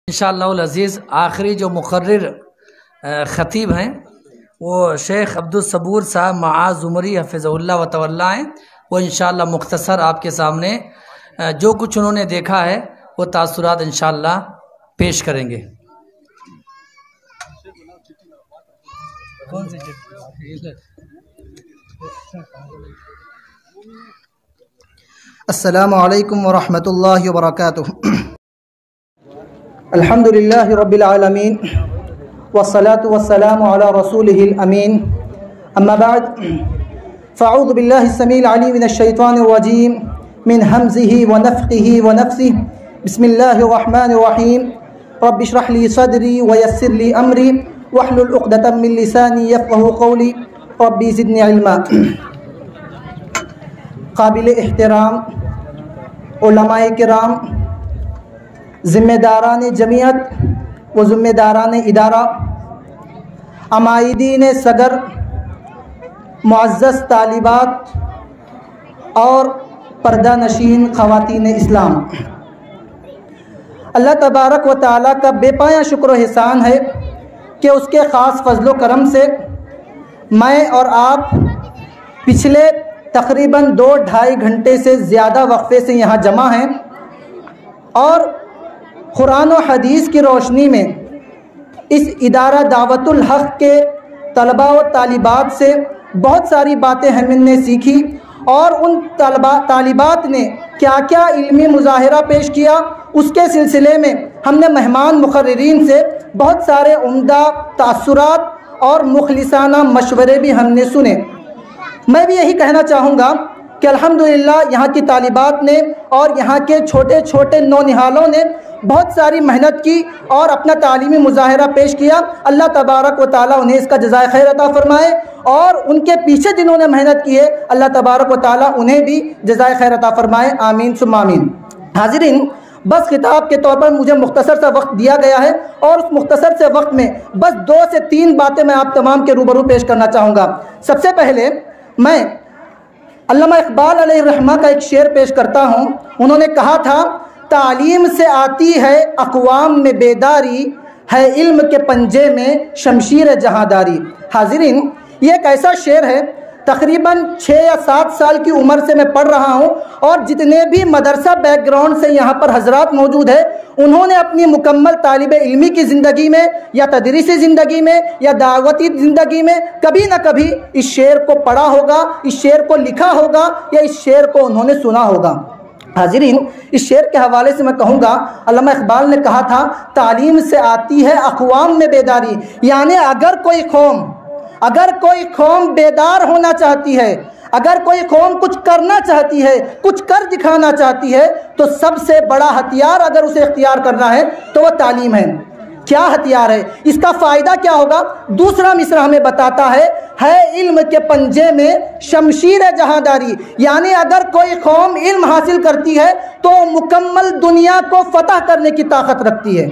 انشاءاللہ العزیز آخری جو مقرر خطیب ہیں وہ شیخ عبدالصبور صاحب معاذ عمری حفظہ اللہ و تولیٰ ہیں۔ وہ انشاءاللہ مختصر آپ کے سامنے جو کچھ انہوں نے دیکھا ہے وہ تاثرات انشاءاللہ پیش کریں گے۔ السلام علیکم ورحمۃ اللہ وبرکاتہ۔ الحمد للہ رب العالمین والصلاة والسلام علی رسولہ الامین، اما بعد فاعوذ باللہ السمیع العلیم من الشیطان الرجیم من حمزہ ونفخہ ونفثہ، بسم اللہ الرحمن الرحیم، رب اشرح لی صدری ویسر لی امری واحلل عقدۃ من لسانی یفقہوا قولی ربی زدنی علما۔ قابل احترام علماء کرام، ذمہ داران جمعیت و ذمہ داران ادارہ، عمائدین صدر، معزز طالبات اور پردہ نشین خواتین اسلام، اللہ تبارک و تعالیٰ کا بے پایہ شکر و احسان ہے کہ اس کے خاص فضل و کرم سے میں اور آپ پچھلے تقریباً 2-2.5 گھنٹے سے زیادہ وقفے سے یہاں جمع ہیں اور قرآن و حدیث کی روشنی میں اس ادارہ دعوت الحق کے طلباء و طالبات سے بہت ساری باتیں ہم نے سیکھی، اور ان طالبات نے کیا کیا علمی مظاہرہ پیش کیا اس کے سلسلے میں ہم نے مہمان مقررین سے بہت سارے عمدہ تاثرات اور مخلصانہ مشورے بھی ہم نے سنے۔ میں بھی یہی کہنا چاہوں گا کہ الحمدللہ یہاں کی طالبات نے اور یہاں کے چھوٹے چھوٹے نونہالوں نے بہت ساری محنت کی اور اپنا تعلیمی مظاہرہ پیش کیا۔ اللہ تبارک و تعالیٰ انہیں اس کا جزائے خیر عطا فرمائے، اور ان کے پیچھے جنہوں نے محنت کی ہے اللہ تبارک و تعالیٰ انہیں بھی جزائے خیر عطا فرمائے، آمین ثم آمین۔ حاضرین، بس خطاب کے طور پر مجھے مختصر سا وقت دیا گیا ہے، اور اس مختصر سے وقت میں بس 2 سے 3 باتیں میں آپ تمام کے روبرو پیش کرنا چاہوں گا۔ سب سے پہلے میں علامہ اقبال علیہ الرحمہ کا ایک شعر پیش کرتا ہوں۔ انہوں نے کہا تھا، تعلیم سے آتی ہے اقوام میں بیداری، ہے علم کے پنجے میں شمشیر جہانداری۔ حاضرین، یہ ایک ایسا شعر ہے، تقریباً 6 یا 7 سال کی عمر سے میں پڑھ رہا ہوں، اور جتنے بھی مدرسہ بیک گراؤنڈ سے یہاں پر حضرات موجود ہیں انہوں نے اپنی مکمل طالب علمی کی زندگی میں یا تدریسی زندگی میں یا دعوتی زندگی میں کبھی نہ کبھی اس شعر کو پڑھا ہوگا، اس شعر کو لکھا ہوگا، یا اس شعر کو انہوں نے سنا ہوگا۔ حاضرین، اس شعر کے حوالے سے میں کہوں گا، علامہ اقبال نے کہا تھا، تعلیم سے آتی ہے اقوام میں بیداری، یعنی اگر کوئی قوم بیدار ہونا چاہتی ہے، اگر کوئی قوم کچھ کرنا چاہتی ہے، کچھ کر دکھانا چاہتی ہے، تو سب سے بڑا ہتھیار اگر اسے اختیار کرنا ہے تو وہ تعلیم ہے۔ کیا ہتھیار ہے؟ اس کا فائدہ کیا ہوگا؟ دوسرا مصرع ہمیں بتاتا ہے علم کے پنجے میں شمشیر جہانداری، یعنی اگر کوئی قوم علم حاصل کرتی ہے تو مکمل دنیا کو فتح کرنے کی طاقت رکھتی ہے۔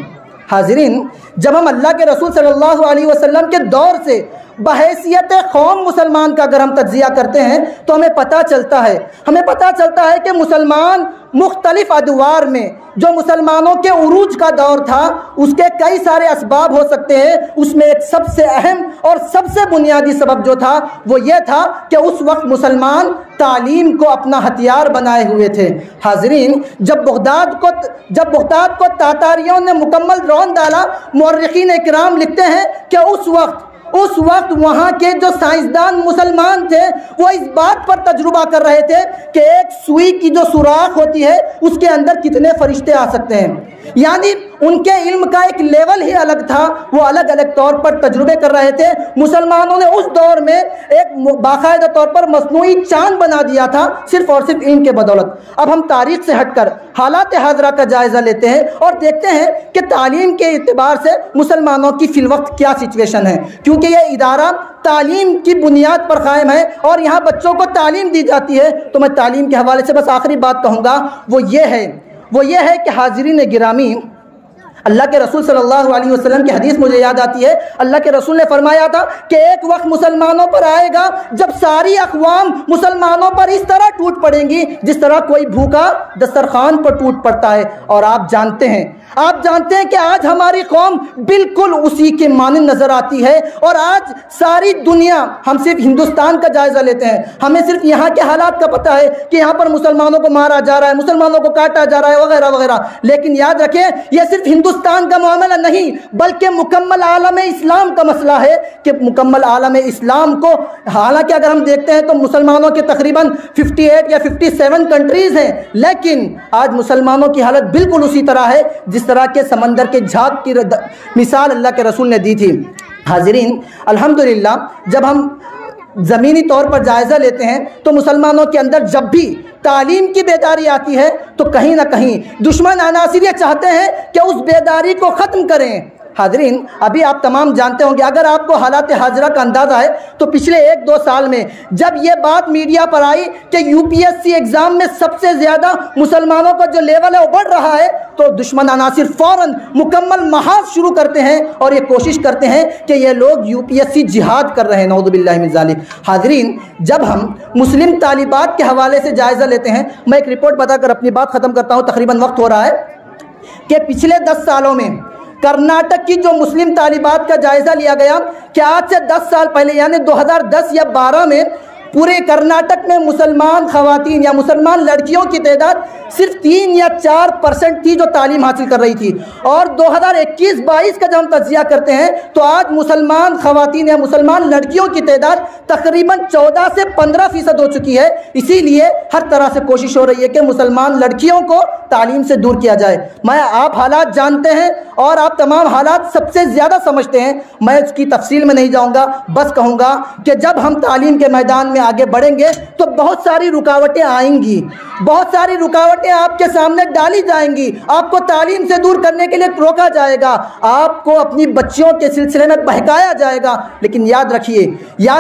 حاضرین، جب ہم اللہ کے رسول صلی اللہ علیہ وسلم کے دور سے بحیثیت قوم مسلمان کا اگر ہم تجزیہ کرتے ہیں تو ہمیں پتہ چلتا ہے کہ مسلمان مختلف ادوار میں جو مسلمانوں کے عروج کا دور تھا اس کے کئی سارے اسباب ہو سکتے ہیں، اس میں ایک سب سے اہم اور سب سے بنیادی سبب جو تھا وہ یہ تھا کہ اس وقت مسلمان تعلیم کو اپنا ہتھیار بنائے ہوئے تھے۔ حاضرین، جب بغداد کو تاتاریوں نے مکمل رون ڈالا، مورخین اکرام لکھتے ہیں کہ اس وقت وہاں کے جو سائنسدان مسلمان تھے وہ اس بات پر تجربہ کر رہے تھے کہ ایک سوئی کی جو سوراخ ہوتی ہے اس کے اندر کتنے فرشتے آ سکتے ہیں، یعنی ان کے علم کا ایک لیول ہی الگ تھا، وہ الگ الگ طور پر تجربے کر رہے تھے۔ مسلمانوں نے اس دور میں ایک باقاعدہ طور پر مصنوعی چاند بنا دیا تھا صرف اور صرف علم کے بدولت۔ اب ہم تاریخ سے ہٹ کر حالات حاضرہ کا جائزہ لیتے ہیں اور دیکھتے ہیں کہ تعلیم کے اعتبار سے مسلمانوں کی فی الوقت کیا سچویشن ہے، کیونکہ یہ ادارہ تعلیم کی بنیاد پر قائم ہے اور یہاں بچوں کو تعلیم دی جاتی ہے۔ تو میں تعلیم کے حوالے سے بس آخری بات کہوں گا، وہ یہ ہے کہ حاضرین گرامی، اللہ کے رسول صلی اللہ علیہ وسلم کی حدیث مجھے یاد آتی ہے۔ اللہ کے رسول نے فرمایا تھا کہ ایک وقت مسلمانوں پر آئے گا جب ساری اقوام مسلمانوں پر اس طرح ٹوٹ پڑیں گی جس طرح کوئی بھوکا دسترخوان پر ٹوٹ پڑتا ہے۔ اور آپ جانتے ہیں آپ جانتے ہیں کہ آج ہماری قوم بالکل اسی کے مانند نظر آتی ہے، اور آج ساری دنیا، ہم صرف ہندوستان کا جائزہ لیتے ہیں، ہمیں صرف یہاں کے حالات کا پتہ ہے کہ یہاں پر مسلمانوں کو مارا جا رہا ہے، مسلمانوں کو کاٹا جا رہا ہے، وغیرہ وغیرہ۔ لیکن یاد رکھیں، یہ صرف ہندوستان کا معاملہ نہیں بلکہ مکمل عالم اسلام کا مسئلہ ہے، کہ مکمل عالم اسلام کو، حالانکہ اگر ہم دیکھتے ہیں تو مسلمانوں کے تقریباً 58 یا 57 کنٹریز ہیں، لیکن آج مسلمانوں کی حالت بالکل اسی طرح ہے جس طرح کے سمندر کے جھاگ کی مثال اللہ کے رسول نے دی تھی۔ حاضرین، الحمدللہ جب ہم زمینی طور پر جائزہ لیتے ہیں تو مسلمانوں کے اندر جب بھی تعلیم کی بیداری آتی ہے تو کہیں نہ کہیں دشمن عناصر یہ چاہتے ہیں کہ اس بیداری کو ختم کریں۔ حاضرین، ابھی آپ تمام جانتے ہوں گے، اگر آپ کو حالات حاضرہ کا اندازہ ہے تو پچھلے 1-2 سال میں جب یہ بات میڈیا پر آئی کہ UPSC ایگزام میں سب سے زیادہ مسلمانوں کا جو لیول ہے وہ بڑھ رہا ہے، تو دشمن عناصر فوراً مکمل محاذ شروع کرتے ہیں اور یہ کوشش کرتے ہیں کہ یہ لوگ UPSC جہاد کر رہے ہیں، نعوذ باللہ من ذالک۔ حاضرین، جب ہم مسلم طالبات کے حوالے سے جائزہ لیتے ہیں، میں ایک رپورٹ بتا کر اپنی بات ختم کرتا ہوں، تقریباً وقت ہو رہا ہے، کہ پچھلے 10 سالوں میں کرناٹک کی جو مسلم طالبات کا جائزہ لیا گیا کہ آج سے 10 سال پہلے یعنی 2010 یا 12 میں پورے کرناٹک میں مسلمان خواتین یا مسلمان لڑکیوں کی تعداد صرف 3 یا 4% تھی جو تعلیم حاصل کر رہی تھی، اور 2021-22 کا جب ہم تجزیہ کرتے ہیں تو آج مسلمان خواتین یا مسلمان لڑکیوں کی تعداد تقریباً 14 سے 15% ہو چکی ہے۔ اسی لیے ہر طرح سے کوشش ہو رہی ہے کہ مسلمان لڑکیوں کو تعلیم سے دور کیا جائے۔ میں آپ حالات جانتے ہیں اور آپ تمام حالات سب سے زیادہ سمجھتے ہیں، میں اس کی تفصیل میں نہیں جاؤں گا، بس کہوں گا کہ جب ہم تعلیم کے میدان میں آگے بڑھیں گے تو بہت ساری رکاوٹیں آئیں گی، بہت ساری رکاوٹیں آپ کے سامنے ڈالی جائیں گی، آپ کو تعلیم سے دور کرنے کے لیے روکا جائے گا، آپ کو اپنی بچیوں کے سلسلے میں بہکایا جائے گا، لیکن یاد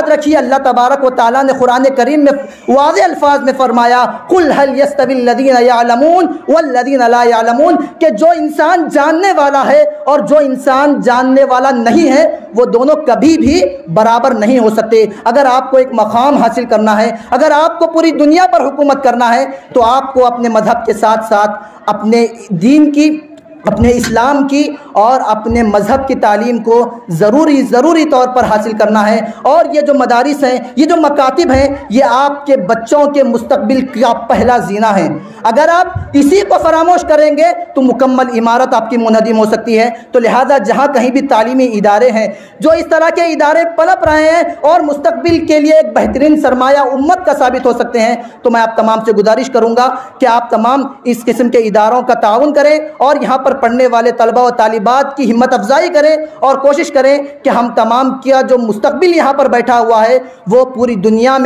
رکھیے اللہ تبارک و تعالیٰ نے قرآن کریم میں واضح الفاظ میں فرمایا، قُلْ هَلْ يَسْتَوِي الَّذِينَ يَعْلَمُونَ وَالَّذِينَ لَا يَعْلَمُونَ، کہ جو انسان جاننے والا ہے اور جو انسان جاننے والا نہیں ہے وہ دونوں کبھی بھی برابر نہیں ہو سکتے۔ اگر آپ کو ایک مقام حاصل کرنا ہے، اگر آپ کو پوری دنیا پر حکومت کرنا ہے تو آپ کو اپنے مذہب کے ساتھ ساتھ اپنے دین کی، اپنے اسلام کی اور اپنے مذہب کی تعلیم کو ضروری طور پر حاصل کرنا ہے۔ اور یہ جو مدارس ہیں، یہ جو مکاتب ہیں، یہ آپ کے بچوں کے مستقبل کا پہلا زینہ ہے۔ اگر آپ اسی کو فراموش کریں گے تو مکمل عمارت آپ کی منہدم ہو سکتی ہے۔ تو لہٰذا جہاں کہیں بھی تعلیمی ادارے ہیں، جو اس طرح کے ادارے پنپ رہے ہیں اور مستقبل کے لیے ایک بہترین سرمایہ امت کا ثابت ہو سکتے ہیں، تو میں آپ تمام سے گزارش کروں گا کہ آپ تمام اس قسم کے اداروں کا تعاون کریں اور یہاں پر پڑھنے والے طلبہ و طالبات کی ہمت افزائی کریں اور کوشش کریں کہ ہم تمام کیا جو مستقبل یہاں پر بیٹھا ہوا ہے وہ پوری دنیا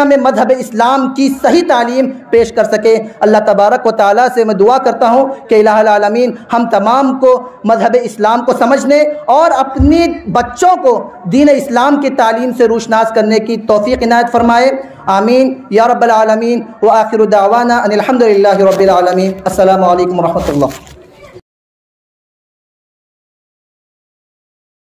میں مذہب اسلام کی صحیح تعلیم پیش کر سکے۔ اللہ تبارک و تعالیٰ سے میں دعا کرتا ہوں کہ الہ العالمین ہم تمام کو مذہب اسلام کو سمجھنے اور اپنی بچوں کو دین اسلام کی تعلیم سے روشناس کرنے کی توفیق عنایت فرمائے، آمین یا رب العالمین۔ وآخر دعوانا ان الحمد للہ رب العالمین۔ السلام علیکم ورحمۃ اللہ۔